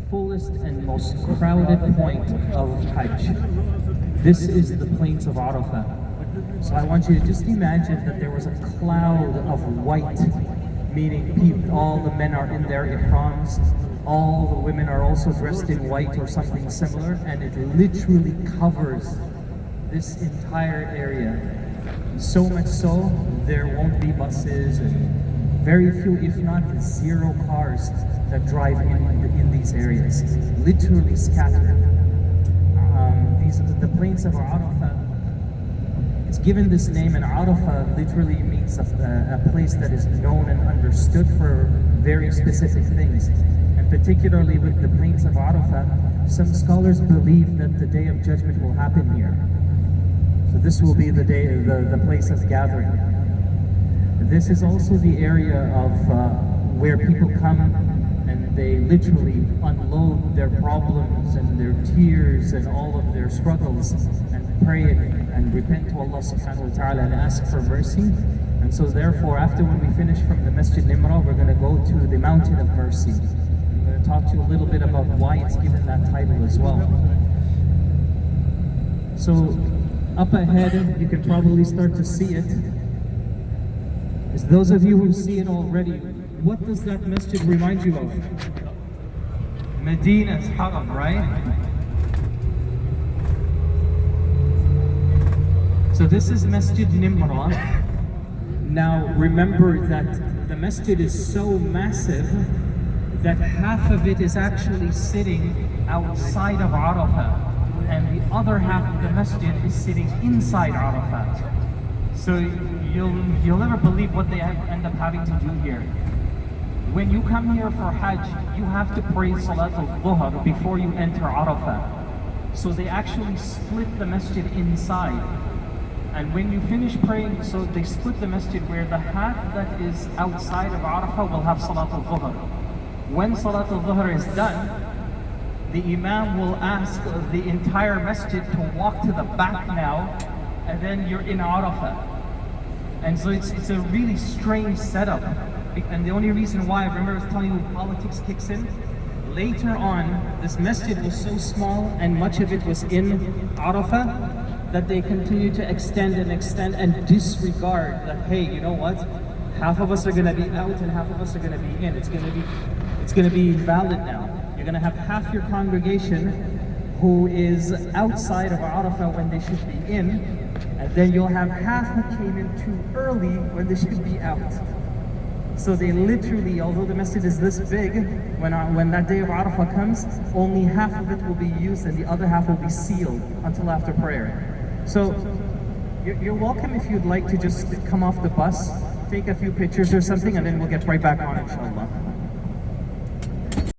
fullest and most crowded point of Hajj. This is the plains of Arafat. So I want you to just imagine that there was a cloud of white, meaning all the men are in their ihrams, all the women are also dressed in white or something similar, and it literally covers this entire area. So much so, there won't be buses and very few, if not zero cars that drive in these areas. Literally scattered. The plains of Arafat, it's given this name, and Arafat literally means a place that is known and understood for very specific things. And particularly with the plains of Arafat, some scholars believe that the Day of Judgment will happen here. So this will be the day, the place of gathering. This is also the area of where people come and they literally unload their problems and their tears and all of their struggles and pray and repent to Allah subhanahu wa ta'ala and ask for mercy. And so therefore, after when we finish from the Masjid Nimrah, we're going to go to the Mountain of Mercy. I'm going to talk to you a little bit about why it's given that title as well. So up ahead, you can probably start to see it. As those of you who see it already, what does that masjid remind you of? Medina's Haram, right? So this is Masjid Nimrah. Now remember that the masjid is so massive that half of it is actually sitting outside of Arafat, and the other half of the masjid is sitting inside Arafat. So you'll never believe what they end up having to do here. When you come here for Hajj, you have to pray Salat al-Dhuhr before you enter Arafat. So they actually split the masjid inside. And when you finish praying, so they split the masjid where the half that is outside of Arafat will have Salat al-Dhuhr. When Salat al-Dhuhr is done, the Imam will ask the entire masjid to walk to the back now, and then you're in Arafat. And so it's a really strange setup. And the only reason why, I remember I was telling you, politics kicks in. Later on, this masjid was so small and much of it was in Arafat that they continue to extend and disregard that, hey, you know what? Half of us are going to be out and half of us are going to be in. It's going to be valid now. You're going to have half your congregation who is outside of Arafat when they should be in, and then you'll have half who came in too early when they should be out. So they literally, although the masjid is this big, when that day of Arafat comes, only half of it will be used and the other half will be sealed until after prayer. So you're welcome if you'd like to just come off the bus, take a few pictures or something, and then we'll get right back on, inshallah.